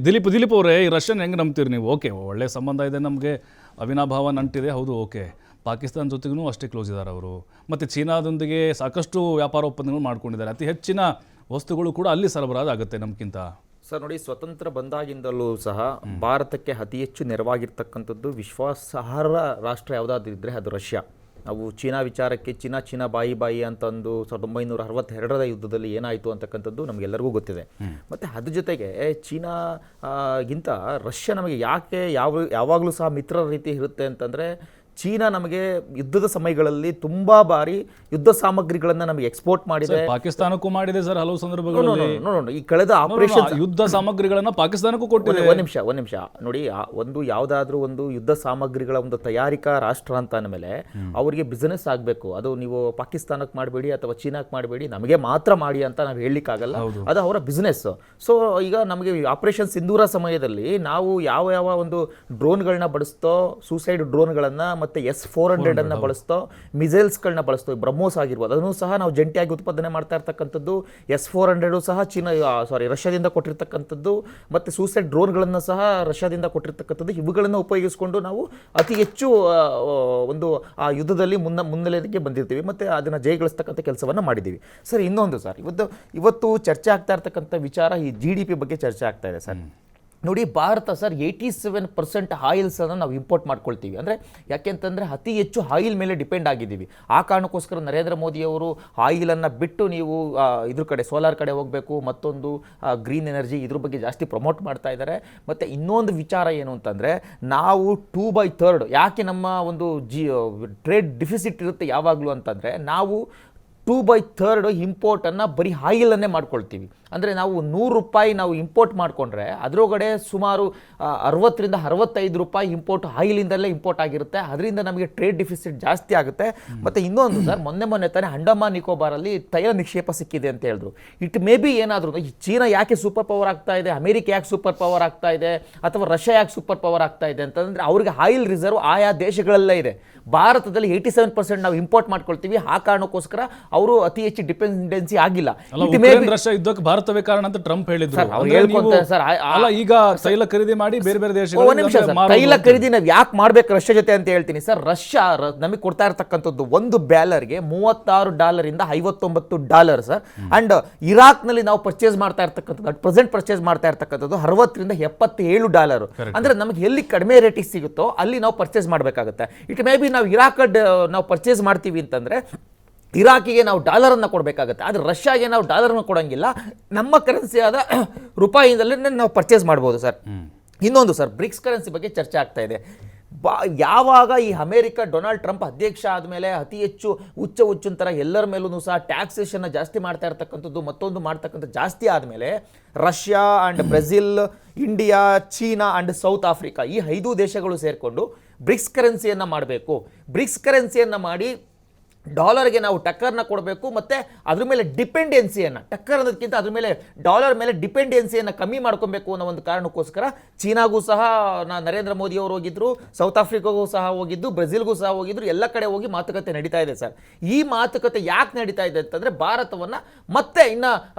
ದಿಲೀಪ್ ಅವರೇ, ಈ ರಷ್ಯನ್ ಹೆಂಗೆ ನಂಬ್ತೀರಿ ನೀವು? ಓಕೆ, ಒಳ್ಳೆ ಸಂಬಂಧ ಇದೆ, ನಮಗೆ ಅವಿನಾಭಾವ ನಂಟಿದೆ, ಹೌದು. ಓಕೆ, ಪಾಕಿಸ್ತಾನ ಜೊತೆಗೂ ಅಷ್ಟೇ ಕ್ಲೋಸ್ ಇದ್ದಾರೆ ಅವರು. ಮತ್ತು ಚೀನಾದೊಂದಿಗೆ ಸಾಕಷ್ಟು ವ್ಯಾಪಾರ ಒಪ್ಪಂದಗಳು ಮಾಡ್ಕೊಂಡಿದ್ದಾರೆ. ಅತಿ ಹೆಚ್ಚಿನ ವಸ್ತುಗಳು ಕೂಡ ಅಲ್ಲಿ ಸರಬರಾಜು ಆಗುತ್ತೆ ನಮ್ಗಿಂತ. ಸರ್ ನೋಡಿ, ಸ್ವತಂತ್ರ ಬಂದಾಗಿಂದಲೂ ಸಹ ಭಾರತಕ್ಕೆ ಅತಿ ಹೆಚ್ಚು ನೆರವಾಗಿರ್ತಕ್ಕಂಥದ್ದು ವಿಶ್ವಾಸಾರ್ಹ ರಾಷ್ಟ್ರ ಯಾವುದಾದ್ರೂ ಇದ್ದರೆ ಅದು ರಷ್ಯಾ. ನಾವು ಚೀನಾ ವಿಚಾರಕ್ಕೆ ಚೀನಾ ಬಾಯಿ ಅಂತಂದು 1962ರ ಯುದ್ಧದಲ್ಲಿ ಏನಾಯಿತು ಅಂತಕ್ಕಂಥದ್ದು ನಮಗೆಲ್ಲರಿಗೂ ಗೊತ್ತಿದೆ. ಮತ್ತು ಅದ್ರ ಜೊತೆಗೆ ಚೀನಾಗಿಂತ ರಷ್ಯಾ ನಮಗೆ ಯಾಕೆ ಯಾವಾಗಲೂ ಸಹ ಮಿತ್ರರ ರೀತಿ ಇರುತ್ತೆ ಅಂತಂದರೆ, ಚೀನಾ ನಮಗೆ ಯುದ್ಧದ ಸಮಯಗಳಲ್ಲಿ ತುಂಬಾ ಬಾರಿ ಯುದ್ಧ ಸಾಮಗ್ರಿಗಳನ್ನು ನಮಗೆ ಎಕ್ಸ್ಪೋರ್ಟ್ ಮಾಡಿದೆ. ಪಾಕಿಸ್ತಾನಕ್ಕೂ ಮಾಡಿದೆ ಸರ್ ಹಲವು ಸಂದರ್ಭಗಳಲ್ಲಿ. ಈ ಕಳೆದ ಆಪರೇಷನ್ ಯುದ್ಧ ಸಾಮಗ್ರಿಗಳನ್ನು ಪಾಕಿಸ್ತಾನಕ್ಕೂ ಕೊಟ್ಟಿದೆ. ಒಂದು ನಿಮಿಷ ನೋಡಿ, ಯಾವುದಾದ್ರೂ ಒಂದು ಯುದ್ಧ ಸಾಮಗ್ರಿಗಳ ಒಂದು ತಯಾರಿಕಾ ರಾಷ್ಟ್ರ ಅಂತ ಅಂದಮೇಲೆ ಅವರಿಗೆ ಬಿಸಿನೆಸ್ ಆಗಬೇಕು. ಅದು ನೀವು ಪಾಕಿಸ್ತಾನಕ್ಕೆ ಮಾಡಬೇಡಿ ಅಥವಾ ಚೀನಾಕ್ಕೆ ಮಾಡಬೇಡಿ, ನಮಗೆ ಮಾತ್ರ ಮಾಡಿ ಅಂತ ನಾವು ಹೇಳಲಿಕ್ಕಾಗಲ್ಲ. ಅದು ಅವರ ಬಿಸ್ನೆಸ್. ಸೊ ಈಗ ನಮಗೆ ಆಪರೇಷನ್ ಸಿಂಧೂರ ಸಮಯದಲ್ಲಿ ನಾವು ಯಾವ ಒಂದು ಡ್ರೋನ್ಗಳನ್ನ ಬಳಸ್ತೋ, ಸೂಸೈಡ್ ಡ್ರೋನ್ಗಳನ್ನು ಮತ್ತು S-400 ಅನ್ನು ಬಳಸ್ತೋ, ಮಿಸೈಲ್ಸ್ಗಳನ್ನ ಬಳಸ್ತೋ, ಬ್ರಹ್ಮೋಸ್ ಆಗಿರ್ಬೋದು, ಅದನ್ನು ಸಹ ನಾವು ಜಂಟಿಯಾಗಿ ಉತ್ಪಾದನೆ ಮಾಡ್ತಾ ಇರ್ತಕ್ಕಂಥದ್ದು. S-400 ಸಹ ರಷ್ಯಾದಿಂದ ಕೊಟ್ಟಿರ್ತಕ್ಕಂಥದ್ದು, ಮತ್ತು ಸೂಸೈಡ್ ಡ್ರೋನ್ಗಳನ್ನು ಸಹ ರಷ್ಯಾದಿಂದ ಕೊಟ್ಟಿರ್ತಕ್ಕಂಥದ್ದು. ಇವುಗಳನ್ನು ಉಪಯೋಗಿಸಿಕೊಂಡು ನಾವು ಅತಿ ಹೆಚ್ಚು ಒಂದು ಆ ಯುದ್ಧದಲ್ಲಿ ಮುನ್ನೆಲೆಗೆ ಬಂದಿರ್ತೀವಿ ಮತ್ತು ಅದನ್ನು ಜಯಗಳಿಸ್ತಕ್ಕಂಥ ಕೆಲಸವನ್ನು ಮಾಡಿದ್ದೀವಿ. ಸರ್, ಇನ್ನೊಂದು ಸರ್, ಇವತ್ತು ಚರ್ಚೆ ಆಗ್ತಾ ಇರ್ತಕ್ಕಂಥ ವಿಚಾರ ಈ GDP ಬಗ್ಗೆ ಚರ್ಚೆ ಆಗ್ತಾ ಇದೆ ಸರ್. ನೋಡಿ, ಭಾರತ ಸರ್ 87% ಆಯಿಲ್ಸನ್ನು ನಾವು ಇಂಪೋರ್ಟ್ ಮಾಡ್ಕೊಳ್ತೀವಿ. ಅಂದರೆ ಯಾಕೆಂತಂದರೆ ಅತಿ ಹೆಚ್ಚು ಆಯಿಲ್ ಮೇಲೆ ಡಿಪೆಂಡ್ ಆಗಿದ್ದೀವಿ. ಆ ಕಾರಣಕ್ಕೋಸ್ಕರ ನರೇಂದ್ರ ಮೋದಿಯವರು ಆಯಿಲನ್ನು ಬಿಟ್ಟು ನೀವು ಇದ್ರ ಕಡೆ ಸೋಲಾರ್ ಕಡೆ ಹೋಗಬೇಕು, ಮತ್ತೊಂದು ಗ್ರೀನ್ ಎನರ್ಜಿ, ಇದ್ರ ಬಗ್ಗೆ ಜಾಸ್ತಿ ಪ್ರಮೋಟ್ ಮಾಡ್ತಾ ಇದ್ದಾರೆ. ಮತ್ತು ಇನ್ನೊಂದು ವಿಚಾರ ಏನು ಅಂತಂದರೆ, ನಾವು 2/3 ಯಾಕೆ ನಮ್ಮ ಒಂದು ಟ್ರೇಡ್ ಡಿಫಿಸಿಟ್ ಇರುತ್ತೆ ಯಾವಾಗಲೂ ಅಂತಂದರೆ, ನಾವು 2/3 ಇಂಪೋರ್ಟನ್ನು ಬರೀ ಆಯಿಲನ್ನೇ ಮಾಡ್ಕೊಳ್ತೀವಿ. ಅಂದರೆ ನಾವು ₹100 ನಾವು ಇಂಪೋರ್ಟ್ ಮಾಡಿಕೊಂಡ್ರೆ ಅದರೊಳಗಡೆ ಸುಮಾರು 60ರಿಂದ 65 ರೂಪಾಯಿ ಇಂಪೋರ್ಟ್ ಆಯಿಲಿಂದಲೇ ಇಂಪೋರ್ಟ್ ಆಗಿರುತ್ತೆ. ಅದರಿಂದ ನಮಗೆ ಟ್ರೇಡ್ ಡಿಫಿಸಿಟ್ ಜಾಸ್ತಿ ಆಗುತ್ತೆ. ಮತ್ತು ಇನ್ನೊಂದು ಸರ್, ಮೊನ್ನೆ ತಾನೇ ಅಂಡಮಾನ್ ನಿಕೋಬಾರಲ್ಲಿ ತೈಲ ನಿಕ್ಷೇಪ ಸಿಕ್ಕಿದೆ ಅಂತ ಹೇಳಿದ್ರು. ಇಟ್ ಮೇ ಬಿ ಏನಾದರೂ ಚೀನಾ ಯಾಕೆ ಸೂಪರ್ ಪವರ್ ಆಗ್ತಾ ಇದೆ, ಅಮೆರಿಕ ಯಾಕೆ ಸೂಪರ್ ಪವರ್ ಆಗ್ತಾ ಇದೆ, ಅಥವಾ ರಷ್ಯಾ ಯಾಕೆ ಸೂಪರ್ ಪವರ್ ಆಗ್ತಾ ಇದೆ ಅಂತಂದರೆ, ಅವ್ರಿಗೆ ಆಯಿಲ್ ರಿಸರ್ವ್ ಆಯಾ ದೇಶಗಳಲ್ಲೇ ಇದೆ. ಭಾರತದಲ್ಲಿ 87% ನಾವು ಇಂಪೋರ್ಟ್ ಮಾಡ್ಕೊಳ್ತೀವಿ. ಆ ಕಾರಣಕ್ಕೋಸ್ಕರ ಅವರು ಅತಿ ಹೆಚ್ಚು ಡಿಪೆಂಡೆನ್ಸಿ ಆಗಿಲ್ಲ. ರಷ್ಯಾ ಯುದ್ಧಕ್ಕೆ ಭಾರತವೇ ಕಾರಣ ಅಂತ ಟ್ರಂಪ್ ಹೇಳಿದ್ರು. ಈಗ ತೈಲ ಖರೀದಿ ಮಾಡಿ ಬೇರೆ ಬೇರೆ ದೇಶಗಳು ತೈಲ ಖರೀದಿ ನಾವು ಯಾಕೆ ಮಾಡ್ಬೇಕು ರಷ್ಯಾ ಜೊತೆ ಅಂತ ಹೇಳ್ತೀನಿ ಸರ್. ರಷ್ಯಾ ನಮಗೆ ಕೊಡ್ತಾ ಇರ್ತಕ್ಕಂಥದ್ದು ಒಂದು ಬ್ಯಾಲರ್ಗೆ $36 ಇಂದ $59 ಸರ್. ಅಂಡ್ ಇರಾಕ್ನಲ್ಲಿ ನಾವು ಪರ್ಚೇಸ್ ಮಾಡ್ತಾ ಇರ್ತಕ್ಕಂಥದ್ದು, ಅಟ್ ಪ್ರೆಸೆಂಟ್ ಪರ್ಚೇಸ್ ಮಾಡ್ತಾ ಇರ್ತಕ್ಕಂಥದ್ದು $60 ರಿಂದ $77. ಅಂದ್ರೆ ನಮಗೆ ಎಲ್ಲಿ ಕಡಿಮೆ ರೇಟಿಗೆ ಸಿಗುತ್ತೋ ಅಲ್ಲಿ ನಾವು ಪರ್ಚೇಸ್ ಮಾಡಬೇಕಾಗುತ್ತೆ. ಇಟ್ ಮೇ ಬಿ ನಾವು ಇರಾಕ್ ನಾವು ಪರ್ಚೇಸ್ ಮಾಡ್ತೀವಿ ಅಂತಂದ್ರೆ ಇರಾಕಿಗೆ ನಾವು ಡಾಲರನ್ನು ಕೊಡಬೇಕಾಗುತ್ತೆ. ಆದರೆ ರಷ್ಯಾಗೆ ನಾವು ಡಾಲರನ್ನು ಕೊಡೋಂಗಿಲ್ಲ. ನಮ್ಮ ಕರೆನ್ಸಿ ಆದ ರೂಪಾಯಿಯಿಂದಲೇ ನಾವು ಪರ್ಚೇಸ್ ಮಾಡ್ಬೋದು ಸರ್. ಇನ್ನೊಂದು ಸರ್, ಬ್ರಿಕ್ಸ್ ಕರೆನ್ಸಿ ಬಗ್ಗೆ ಚರ್ಚೆ ಆಗ್ತಾ ಇದೆ. ಯಾವಾಗ ಈ ಅಮೆರಿಕ ಡೊನಾಲ್ಡ್ ಟ್ರಂಪ್ ಅಧ್ಯಕ್ಷ ಆದಮೇಲೆ ಅತಿ ಹೆಚ್ಚು ಹುಚ್ಚಂತರ ಎಲ್ಲರ ಮೇಲೂ ಸಹ ಟ್ಯಾಕ್ಸೇಷನ್ನ ಜಾಸ್ತಿ ಮಾಡ್ತಾ ಇರ್ತಕ್ಕಂಥದ್ದು, ಮತ್ತೊಂದು ಮಾಡ್ತಕ್ಕಂಥ ಜಾಸ್ತಿ ಆದಮೇಲೆ Russia and Brazil, India, China and south Africa, ಈ 5 ದೇಶಗಳು ಸೇರಿಕೊಂಡು ಬ್ರಿಕ್ಸ್ ಕರೆನ್ಸಿಯನ್ನು ಮಾಡಬೇಕು. ಬ್ರಿಕ್ಸ್ ಕರೆನ್ಸಿಯನ್ನು ಮಾಡಿ ಡಾಲರ್ಗೆ ನಾವು ಟಕ್ಕರ್ನ ಕೊಡಬೇಕು, ಮತ್ತು ಅದ್ರ ಮೇಲೆ ಡಿಪೆಂಡೆನ್ಸಿಯನ್ನು, ಟಕ್ಕರ್ ಅನ್ನೋದಕ್ಕಿಂತ ಅದ್ರ ಮೇಲೆ ಡಾಲರ್ ಮೇಲೆ ಡಿಪೆಂಡೆನ್ಸಿಯನ್ನು ಕಮ್ಮಿ ಮಾಡ್ಕೊಬೇಕು ಅನ್ನೋ ಒಂದು ಕಾರಣಕ್ಕೋಸ್ಕರ ಚೀನಾಗೂ ಸಹ ನರೇಂದ್ರ ಮೋದಿ ಅವರು ಹೋಗಿದ್ರು, ಸೌತ್ ಆಫ್ರಿಕಾಗೂ ಸಹ ಹೋಗಿದ್ದು, ಬ್ರೆಜಿಲ್ಗೂ ಸಹ ಹೋಗಿದ್ರು, ಎಲ್ಲ ಕಡೆ ಹೋಗಿ ಮಾತುಕತೆ ನಡೀತಾ ಇದೆ ಸರ್. ಈ ಮಾತುಕತೆ ಯಾಕೆ ನಡೀತಾ ಇದೆ ಅಂತಂದರೆ, ಭಾರತವನ್ನು ಮತ್ತೆ ಇನ್ನು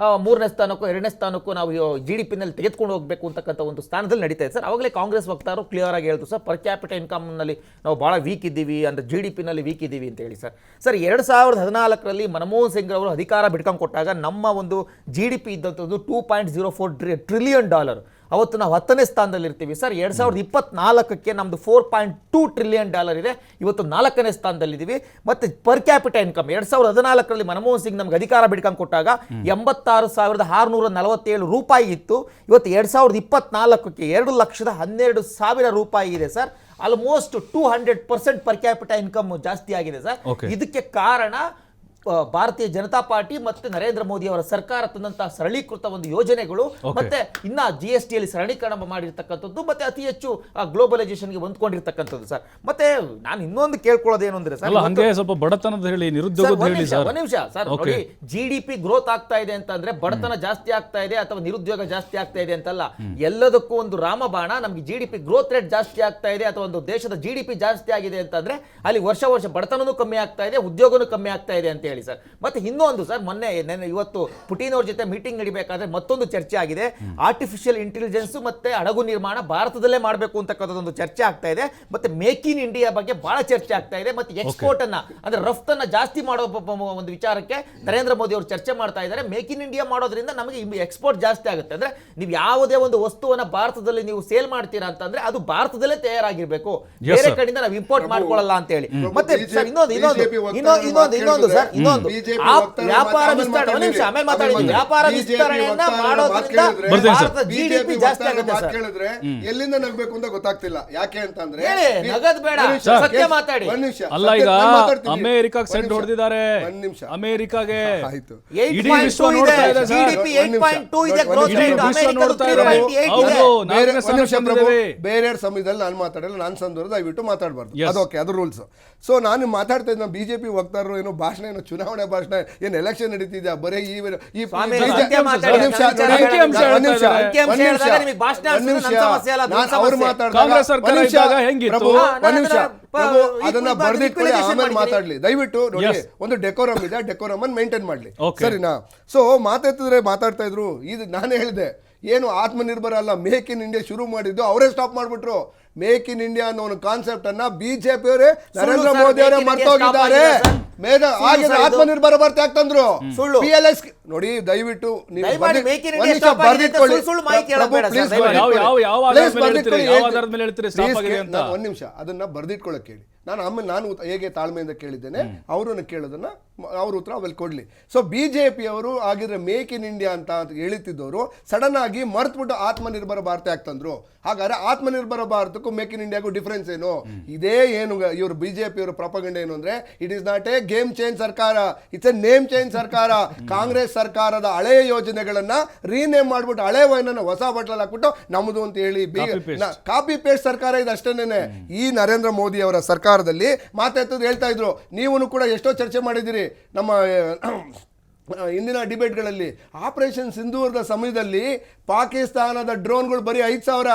3ನೇ ಸ್ಥಾನಕ್ಕೂ 2ನೇ ಸ್ಥಾನಕ್ಕೂ ನಾವು GDPನಲ್ಲಿ ತೆಗೆದುಕೊಂಡು ಹೋಗಬೇಕು ಅಂತಕ್ಕಂಥ ಒಂದು ಸ್ಥಾನದಲ್ಲಿ ನಡೀತಾ ಇದೆ ಸರ್. ಆವಾಗಲೇ ಕಾಂಗ್ರೆಸ್ ವಕ್ತಾರರು ಕ್ಲಿಯರ್ ಆಗಿ ಹೇಳಿದ್ರು ಸರ್, ಪರ್ ಕ್ಯಾಪಿಟಲ್ ಇನ್ಕಮ್ನಲ್ಲಿ ನಾವು ಭಾಳ ವೀಕ್ ಇದ್ದೀವಿ, ಅಂದರೆ GDPನಲ್ಲಿ ವೀಕ್ ಇದ್ದೀವಿ ಅಂತ ಹೇಳಿ ಸರ್. 2014ರಲ್ಲಿ ಮನಮೋಹನ್ ಸಿಂಗ್ ಅವರು ಅಧಿಕಾರ ಬಿಟ್ಕೊಂಡು ಕೊಟ್ಟಾಗ ನಮ್ಮ ಒಂದು GDP ಇದ್ದಂಥದ್ದು $2.04 ಟ್ರಿಲಿಯನ್. ಅವತ್ತು ನಾವು 10ನೇ ಸ್ಥಾನದಲ್ಲಿರ್ತೀವಿ ಸರ್. 2024ಕ್ಕೆ ನಮ್ಮದು $4.2 ಟ್ರಿಲಿಯನ್ ಇದೆ. ಇವತ್ತು 4ನೇ ಸ್ಥಾನದಲ್ಲಿದ್ದೀವಿ. ಮತ್ತು ಪರ್ ಕ್ಯಾಪಿಟಲ್ ಇನ್ಕಮ್ 2014ರಲ್ಲಿ ಮನಮೋಹನ್ ಸಿಂಗ್ ನಮ್ಗೆ ಅಧಿಕಾರ ಬಿಟ್ಕೊಂಡು ಕೊಟ್ಟಾಗ $86,647 ರೂಪಾಯಿ ಇತ್ತು. ಇವತ್ತು 2024ಕ್ಕೆ $2,12,000 ರೂಪಾಯಿ ಇದೆ sir. Almost 200% per capital income ಜಾಸ್ತಿ ಆಗಿದೆ ಸರ್. ಇದಕ್ಕೆ ಕಾರಣ ಭಾರತೀಯ ಜನತಾ ಪಾರ್ಟಿ ಮತ್ತು ನರೇಂದ್ರ ಮೋದಿ ಅವರ ಸರ್ಕಾರ ತಂದಂತಹ ಸರಳೀಕೃತ ಒಂದು ಯೋಜನೆಗಳು, ಮತ್ತೆ ಇನ್ನ GSTಯಲ್ಲಿ ಸರಳೀಕರಣ ಮಾಡಿರ್ತಕ್ಕಂಥದ್ದು, ಮತ್ತೆ ಅತಿ ಹೆಚ್ಚು ಗ್ಲೋಬಲೈಸೇಷನ್ಗೆ ಹೊಂದ್ಕೊಂಡಿರ್ತಕ್ಕಂಥದ್ದು ಸರ್. ಮತ್ತೆ ನಾನು ಇನ್ನೊಂದು ಕೇಳ್ಕೊಳ್ಳೋದೇನು ಅಂದ್ರೆ ಸರ್, ಸ್ವಲ್ಪ ಬಡತನದ ಹೇಳಿ, ನಿರುದ್ಯೋಗದ ಹೇಳಿ ಸರ್. ಒಂದು ನಿಮಿಷ ಸರ್, ನೋಡಿ, GDP ಗ್ರೋತ್ ಆಗ್ತಾ ಇದೆ ಅಂತಂದ್ರೆ ಬಡತನ ಜಾಸ್ತಿ ಆಗ್ತಾ ಇದೆ ಅಥವಾ ನಿರುದ್ಯೋಗ ಜಾಸ್ತಿ ಆಗ್ತಾ ಇದೆ ಅಂತಲ್ಲ. ಎಲ್ಲದಕ್ಕೂ ಒಂದು ರಾಮಬಾಣ, ನಮ್ಗೆ GDP ಗ್ರೋತ್ ರೇಟ್ ಜಾಸ್ತಿ ಆಗ್ತಾ ಇದೆ ಅಥವಾ ಒಂದು ದೇಶದ GDP ಜಾಸ್ತಿ ಆಗಿದೆ ಅಂತಂದ್ರೆ ಅಲ್ಲಿ ವರ್ಷ ಬಡತನೂ ಕಮ್ಮಿ ಆಗ್ತಾ ಇದೆ, ಉದ್ಯೋಗನೂ ಕಮ್ಮಿ ಆಗ್ತಾ ಇದೆ ಅಂತ ಹೇಳಿ ಸರ್. ಮತ್ತೆ ಇನ್ನೊಂದು ಸರ್, ಇವತ್ತು ಪುಟಿನ್ ಅವ್ರ ಜೊತೆ ಮೀಟಿಂಗ್ ನಡಿಬೇಕಾದ್ರೆ ಮತ್ತೊಂದು ಚರ್ಚೆ ಆಗಿದೆ. ಆರ್ಟಿಫಿಷಿಯಲ್ ಇಂಟೆಲಿಜೆನ್ಸ್ ಮತ್ತೆ ಹಡಗು ನಿರ್ಮಾಣ ಭಾರತದಲ್ಲೇ ಮಾಡಬೇಕು ಅಂತಕ್ಕಂಥದ್ದೊಂದು ಚರ್ಚೆ ಆಗ್ತಾ ಇದೆ. ಮತ್ತೆ ಮೇಕ್ ಇನ್ ಇಂಡಿಯಾ ಬಗ್ಗೆ ಬಹಳ ಚರ್ಚೆ ಆಗ್ತಾ ಇದೆ. ಮತ್ತೆ ಎಕ್ಸ್ಪೋರ್ಟ್ ಅನ್ನ ಅಂದ್ರೆ ರಫ್ತನ್ನ ಜಾಸ್ತಿ ಮಾಡೋ ಒಂದು ವಿಚಾರಕ್ಕೆ ನರೇಂದ್ರ ಮೋದಿ ಅವರು ಚರ್ಚೆ ಮಾಡ್ತಾ ಇದ್ದಾರೆ. ಮೇಕ್ ಇನ್ ಇಂಡಿಯಾ ಮಾಡೋದ್ರಿಂದ ನಮಗೆ ಎಕ್ಸ್ಪೋರ್ಟ್ ಜಾಸ್ತಿ ಆಗುತ್ತೆ. ಅಂದ್ರೆ ನೀವು ಯಾವುದೇ ಒಂದು ವಸ್ತುವನ್ನ ಭಾರತದಲ್ಲಿ ನೀವು ಸೇಲ್ ಮಾಡ್ತೀರಾ ಅಂತಂದ್ರೆ ಅದು ಭಾರತದಲ್ಲೇ ತಯಾರಾಗಿರ್ಬೇಕು, ಬೇರೆ ಕಡೆಯಿಂದ ನಾವು ಇಂಪೋರ್ಟ್ ಮಾಡ್ಕೊಳ್ಳಲ್ಲ ಅಂತ ಹೇಳಿ. ಮತ್ತೆ ಸರ್ ಇನ್ನೊಂದು ಸರ್ ಇನ್ನೊಂದು ವ್ಯಾಪಾರ ವಿಸ್ತರಣೆ, ಒಂದು ನಿಮಿಷ ಆಮೇಲೆ ಮಾತಾಡಿದ್ವಿ, ವ್ಯಾಪಾರ ವಿಸ್ತರಣೆಯನ್ನ ಮಾಡೋದ್ರಿಂದ ಭಾರತದ GDP ಜಾಸ್ತಿ ಆಗುತ್ತೆ ಸರ್. ಕೇಳಿದ್ರೆ ಎಲ್ಲಿಂದ ನಗಬೇಕು ಅಂತ ಗೊತ್ತಾಗ್ತಿಲ್ಲ. ಯಾಕೆ ಅಂತಂದ್ರೆ ನಗದ್ ಬೇಡ, ಸತ್ಯ ಮಾತಾಡಿ. ಅಲ್ಲ, ಈಗ ಅಮೆರಿಕಾಗೆ ಸೆಟ್ ಹೊಡೆದಿದ್ದಾರೆ. ಅಮೆರಿಕಾಗೆ ಆಯ್ತು, ಇಡೀ ವಿಶ್ವ ನೋಡ್ತಾ ಇದೆ ಸರ್. GDP 8.2 ಇದೆ, ಗ್ರೋತ್ ರೇಟ್ ಅಮೆರಿಕದ 3.8 ಇದೆ. ಬೇರೆ ಸಮಯದಲ್ಲಿ ನಾನು ಮಾತಾಡಲ್ಲ, ನಾನು ಸಂದರ್ಭ ದಯವಿಟ್ಟು ಮಾತಾಡಬಾರ್ದು, ಅದೋಕೆ ಅದು ರೂಲ್ಸ್. ಸೊ ನಾನು ಮಾತಾಡ್ತಾ ಇದ್ದ ಬಿಜೆಪಿ ವಕ್ತಾರರು ಏನೋ ಭಾಷಣ, ಏನೋ ಚುನಾವಣೆ ಭಾಷಣ, ಏನು ಎಲೆಕ್ಷನ್ ನಡೀತಿದ್ಯಾ, ಬರೀ ಅದನ್ನ ಬರ್ದಿಟ್ಕೊಳ್ಳಿ, ಆಮೇಲೆ ಮಾತಾಡ್ಲಿ ದಯವಿಟ್ಟು. ನೋಡಿ, ಒಂದು ಡೆಕೋರಮ್ ಇದೆ, ಡೆಕೋರಮ್ ಅನ್ನು ಮೇಂಟೈನ್ ಮಾಡ್ಲಿ, ಸರಿನಾ? ಸೊ ಮಾತಾಡ್ತಾ ಇದ್ರು. ಇದು ನಾನೇ ಹೇಳಿದೆ, ಏನು ಆತ್ಮನಿರ್ಭರ ಅಲ್ಲ, ಮೇಕ್ ಇನ್ ಇಂಡಿಯಾ ಶುರು ಮಾಡಿದ್ದು ಅವರೇ ಸ್ಟಾಪ್ ಮಾಡ್ಬಿಟ್ರು. ಮೇಕ್ ಇನ್ ಇಂಡಿಯಾ ಅನ್ನೋ ಒಂದು ಕಾನ್ಸೆಪ್ಟ್ ಅನ್ನ ಬಿಜೆಪಿ ಅವರೇ, ನರೇಂದ್ರ ಮೋದಿ ಅವರೇ ಮರ್ತೋಗಿದ್ದಾರೆ. ಆತ್ಮನಿರ್ಭರ ಭಾರತ ಯಾಕೆ ತಂದ್ರು? PLS ನೋಡಿ, ದಯವಿಟ್ಟು ಒಂದ್ ನಿಮಿಷ ಅದನ್ನ ಬರ್ದಿಟ್ಕೊಳ್ಳಕ್ ಹೇಳಿ. ನಾನು ಹೇಗೆ ತಾಳ್ಮೆಯಿಂದ ಕೇಳಿದ್ದೇನೆ, ಅವರನ್ನು ಕೇಳೋದನ್ನ ಅವ್ರ ಉತ್ತರ ಅವೆಲ್ಲ ಕೊಡ್ಲಿ. ಸೊ ಬಿಜೆಪಿ ಅವರು ಆಗಿದ್ರೆ ಮೇಕ್ ಇನ್ ಇಂಡಿಯಾ ಅಂತ ಹೇಳ್ತಿದ್ದವರು ಸಡನ್ ಆಗಿ ಮರ್ತ್ಬಿಟ್ಟು ಆತ್ಮನಿರ್ಭರ ಭಾರತ ಯಾಕೆ ತಂದ್ರು? ಹಾಗಾದ್ರೆ ಆತ್ಮನಿರ್ಭರ ಭಾರತಕ್ಕೂ ಮೇಕ್ ಇನ್ ಇಂಡಿಯಾಗೂ ಡಿಫರೆನ್ಸ್ ಏನು? ಇದೇ ಏನು ಇವರು ಬಿಜೆಪಿ ಅವರ ಪ್ರಪಗಂಡ ಏನು ಅಂದ್ರೆ, it is not A game change ಸರ್ಕಾರ, ಇಟ್ಸ್ ಎ ನೇಮ್ ಚೇಂಜ್ ಸರ್ಕಾರ. ಕಾಂಗ್ರೆಸ್ ಸರ್ಕಾರದ ಹಳೆಯ ಯೋಜನೆಗಳನ್ನ ರೀನೇಮ್ ಮಾಡ್ಬಿಟ್ಟು ಹಳೆ ವೈನನ್ನ ಹೊಸ ಬಟ್ಲಲ್ಲಿ ಹಾಕ್ಬಿಟ್ಟು ನಮ್ಮದು ಅಂತ ಹೇಳಿ ಕಾಪಿ ಪೇಸ್ಟ್ ಸರ್ಕಾರ ಇದೆ ಅಷ್ಟೇನೆ. ಈ ನರೇಂದ್ರ ಮೋದಿ ಅವರ ಸರ್ಕಾರದಲ್ಲಿ ಮಾತಾಡ್ತದ್ದು ಹೇಳ್ತಾ ಇದ್ರು. ನೀವು ಕೂಡ ಎಷ್ಟೋ ಚರ್ಚೆ ಮಾಡಿದಿರಿ ನಮ್ಮ ಇಂದಿನ ಡಿಬೇಟ್ಗಳಲ್ಲಿ. ಆಪರೇಷನ್ ಸಿಂಧೂರದ ಸಮಯದಲ್ಲಿ ಪಾಕಿಸ್ತಾನದ ಡ್ರೋನ್ಗಳು ಬರೀ 5,000,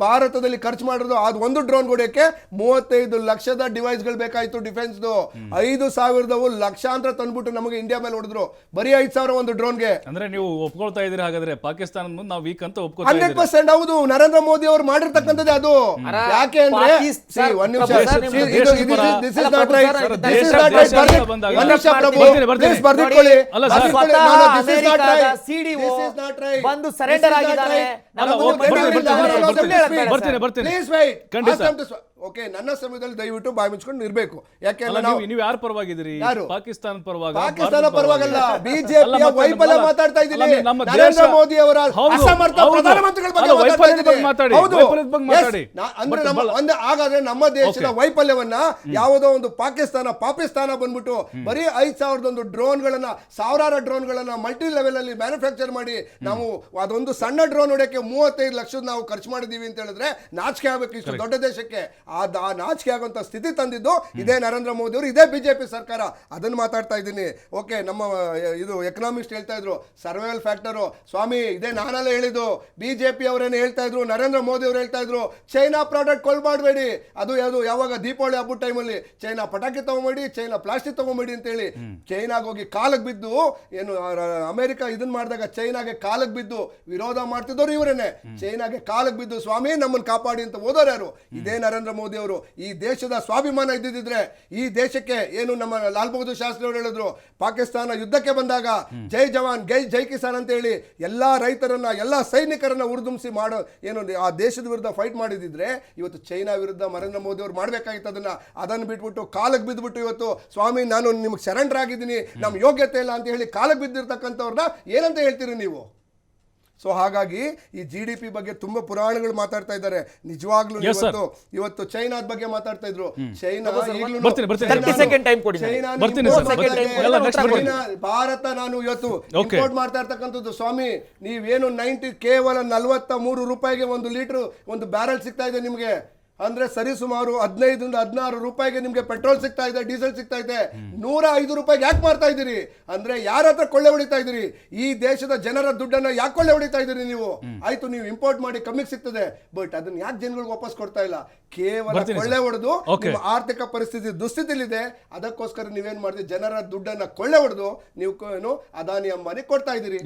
ಭಾರತದಲ್ಲಿ ಖರ್ಚು ಮಾಡಿರೋದು ಅದು ಒಂದು ಡ್ರೋನ್ ಹೊಡೆಯಕ್ಕೆ 35 ಲಕ್ಷದ ಡಿವೈಸ್ಗಳು ಬೇಕಾಯ್ತು ಡಿಫೆನ್ಸ್ದು. 5,000 ಲಕ್ಷಾಂತರ ತಂದ್ಬಿಟ್ಟು ನಮಗೆ ಇಂಡಿಯಾ ಮೇಲೆ ಹೊಡೆದ್ರು, ಬರೀ 5,000 ಒಂದು ಡ್ರೋನ್ಗೆ. ಅಂದ್ರೆ ನೀವು ಒಪ್ಕೊಳ್ತಾ ಇದ್ದೀರಿ ಹಾಗಾದ್ರೆ ಪಾಕಿಸ್ತಾನ ನಾವು ವೀಕ್ ಅಂತ 100% ಹೌದು. ನರೇಂದ್ರ ಮೋದಿ ಅವರು ಮಾಡಿರ್ತಕ್ಕಂಥದ್ದೇ ಅದು. ಯಾಕೆ ಅಂದ್ರೆ ಒಂದ್ ನಿಮಿಷ ಬರ್ದಿಟ್ಕೊಳ್ಳಿ, ಬಂದು ಸರೆಂಡರ್ ಆಗಿದ್ದಾರೆ. ಓಕೆ, ನನ್ನ ಸಮಯದಲ್ಲಿ ದಯವಿಟ್ಟು ಬಾಯಿ ಮುಚ್ಕೊಂಡು ಇರಬೇಕು. ಯಾಕೆ ನೀವು ಯಾರ ಪರವಾಗಿದ್ದೀರಿ? ಪಾಕಿಸ್ತಾನ ಪರವಾಗಿ? ಪಾಕಿಸ್ತಾನ ಪರವಾಗಿಲ್ಲ, ಬಿಜೆಪಿಯ ವೈಫಲ್ಯ ಮಾತಾಡ್ತಾ ಇದ್ದೀನಿ. ನರೇಂದ್ರ ಮೋದಿ ಅವರ ಅಸಮರ್ಥ ಪ್ರಧಾನಮಂತ್ರಿಗಳ ಬಗ್ಗೆ ಮಾತಾಡಿ. ಹಾಗಾದ್ರೆ ನಮ್ಮ ದೇಶದ ವೈಫಲ್ಯವನ್ನ ಯಾವುದೋ ಒಂದು ಪಾಕಿಸ್ತಾನ ಬಂದ್ಬಿಟ್ಟು ಬರೀ 5,000 ಡ್ರೋನ್ಗಳನ್ನ, ಸಾವಿರಾರು ಡ್ರೋನ್ಗಳನ್ನ ಮಲ್ಟಿ ಲೆವೆಲ್ ಅಲ್ಲಿ ಮ್ಯಾನುಫ್ಯಾಕ್ಚರ್ ಮಾಡಿ ನಾವು ಅದೊಂದು ಸಣ್ಣ ಡ್ರೋನ್ ಹೊಡೆಯಕ್ಕೆ 35 ಲಕ್ಷದ ನಾವು ಖರ್ಚು ಮಾಡಿದೀವಿ ಅಂತ ಹೇಳಿದ್ರೆ ನಾಚಿಕೆ ಆಗ್ಬೇಕು ಇಷ್ಟು ದೊಡ್ಡ ದೇಶಕ್ಕೆ. ಆ ನಾಚಿಕೆ ಆಗುವಂತ ಸ್ಥಿತಿ ತಂದಿದ್ದು ಇದೇ ನರೇಂದ್ರ ಮೋದಿ ಅವರು, ಇದೇ ಬಿಜೆಪಿ ಸರ್ಕಾರ. ಅದನ್ನು ಮಾತಾಡ್ತಾ ಇದ್ದೀನಿ. ಓಕೆ, ನಮ್ಮ ಇದು ಎಕನಾಮಿಸ್ಟ್ ಹೇಳ್ತಾ ಇದ್ರು ಸರ್ವೈವಲ್ ಫ್ಯಾಕ್ಟರು. ಸ್ವಾಮಿ, ಇದೇ ನಾನೆಲ್ಲ ಹೇಳಿದ್ದು, ಬಿಜೆಪಿ ಅವರೇನು ಹೇಳ್ತಾ ಇದ್ರು, ನರೇಂದ್ರ ಮೋದಿ ಅವರು ಹೇಳ್ತಾ ಇದ್ರು, ಚೈನಾ ಪ್ರಾಡಕ್ಟ್ ಕೊಳ್ಳ ಮಾಡಬೇಡಿ. ಅದು ಯಾವಾಗ ದೀಪಾವಳಿ ಹಬ್ಬದ ಟೈಮಲ್ಲಿ ಚೈನಾ ಪಟಾಕಿ ತಗೊಂಬೇಡಿ, ಚೈನಾ ಪ್ಲಾಸ್ಟಿಕ್ ತಗೊಂಬೇಡಿ ಅಂತ ಹೇಳಿ ಚೈನಾಗ ಹೋಗಿ ಕಾಲಕ್ಕೆ ಬಿದ್ದು, ಏನು ಅಮೆರಿಕ ಇದನ್ನ ಮಾಡಿದಾಗ ಚೈನಾಗೆ ಕಾಲಕ್ಕೆ ಬಿದ್ದು ವಿರೋಧ ಮಾಡ್ತಿದ್ದವ್ರು ಇವರೇನೆ. ಚೈನಾಗೆ ಕಾಲಕ್ಕೆ ಬಿದ್ದು ಸ್ವಾಮಿ ನಮ್ಮನ್ನು ಕಾಪಾಡಿ ಅಂತ ಓದೋರು ಯಾರು? ಇದೇ ನರೇಂದ್ರ ಮೋದಿ ಅವರು. ಈ ದೇಶದ ಸ್ವಾಭಿಮಾನ ಇದ್ದಿದ್ರೆ, ಈ ದೇಶಕ್ಕೆ ಏನು ನಮ್ಮ ಲಾಲ್ ಬಹದ್ದೂರ್ ಶಾಸ್ತ್ರಿ ಅವರು ಹೇಳಿದ್ರು, ಪಾಕಿಸ್ತಾನ ಯುದ್ಧಕ್ಕೆ ಬಂದಾಗ ಜೈ ಜವಾನ್ ಜೈ ಕಿಸಾನ್ ಅಂತ ಹೇಳಿ ಎಲ್ಲಾ ರೈತರನ್ನ, ಎಲ್ಲಾ ಸೈನಿಕರನ್ನ ಉರ್ದುಂಬಿಸಿ ಮಾಡೋ ಏನು ಆ ದೇಶದ ವಿರುದ್ಧ ಫೈಟ್ ಮಾಡಿದಿದ್ರೆ, ಇವತ್ತು ಚೈನಾ ವಿರುದ್ಧ ನರೇಂದ್ರ ಮೋದಿ ಅವರು ಮಾಡ್ಬೇಕಾಗಿತ್ತು. ಅದನ್ನು ಬಿಟ್ಬಿಟ್ಟು ಕಾಲಕ್ಕೆ ಬಿದ್ದುಬಿಟ್ಟು ಇವತ್ತು ಸ್ವಾಮಿ ನಾನು ನಿಮ್ಗೆ ಸರೆಂಡರ್ ಆಗಿದ್ದೀನಿ, ನಮ್ ಯೋಗ್ಯತೆ ಇಲ್ಲ ಅಂತ ಹೇಳಿ ಕಾಲಕ್ಕೆ ಬಿದ್ದಿರ್ತಕ್ಕಂಥವ್ರನ್ನ ಏನಂತ ಹೇಳ್ತೀರಿ ನೀವು? ಸೊ ಹಾಗಾಗಿ ಈ GDP ಬಗ್ಗೆ ತುಂಬಾ ಪುರಾಣಗಳು ಮಾತಾಡ್ತಾ ಇದ್ದಾರೆ. ನಿಜವಾಗ್ಲೂ ಇವತ್ತು ಚೈನಾದ ಬಗ್ಗೆ ಮಾತಾಡ್ತಾ ಇದ್ರು. ಭಾರತ ನಾನು ಇವತ್ತು ಇಂಪೋರ್ಟ್ ಮಾಡ್ತಾ ಇರ್ತಕ್ಕಂಥದ್ದು ಸ್ವಾಮಿ, ನೀವೇನು ಕೇವಲ 43 ರೂಪಾಯಿಗೆ 1 ಲೀಟರ್ ಒಂದು ಬ್ಯಾರಲ್ ಸಿಗ್ತಾ ಇದೆ ನಿಮ್ಗೆ. ಅಂದ್ರೆ ಸರಿ ಸುಮಾರು 15ರಿಂದ 16 ರೂಪಾಯಿಗೆ ನಿಮ್ಗೆ ಪೆಟ್ರೋಲ್ ಸಿಗ್ತಾ ಇದೆ, ಡೀಸೆಲ್ ಸಿಗ್ತಾ ಇದೆ. 105 ರೂಪಾಯಿಗೆ ಯಾಕೆ ಮಾರ್ತಾ ಇದ್ದೀರಿ? ಅಂದ್ರೆ ಯಾರ ಹತ್ರ ಕೊಳ್ಳೆ ಹೊಡಿತಾ ಇದ್ದೀರಿ? ಈ ದೇಶದ ಜನರ ದುಡ್ಡನ್ನ ಯಾಕೆ ಕೊಳ್ಳೆ ಹೊಡಿತಾ ಇದ್ದೀರಿ ನೀವು? ಆಯ್ತು, ನೀವು ಇಂಪೋರ್ಟ್ ಮಾಡಿ ಕಮ್ಮಿಗೆ ಸಿಗ್ತದೆ, ಬಟ್ ಅದನ್ನ ಯಾಕೆ ಜನಗಳಿಗೆ ವಾಪಸ್ ಕೊಡ್ತಾ ಇಲ್ಲ? ಕೇವಲ ಕೊಳ್ಳೆ ಹೊಡೆದು ನಿಮ್ಮ ಆರ್ಥಿಕ ಪರಿಸ್ಥಿತಿ ದುಸ್ಥಿತಿಲಿದೆ, ಅದಕ್ಕೋಸ್ಕರ ನೀವೇನ್ ಮಾಡಿದ್ರಿ? ಜನರ ದುಡ್ಡನ್ನ ಕೊಳ್ಳೆ ಹೊಡೆದು ನೀವು ಅದಾನಿ ಅಂಬಾನಿ ಕೊಡ್ತಾ ಇದ್ದೀರಿ.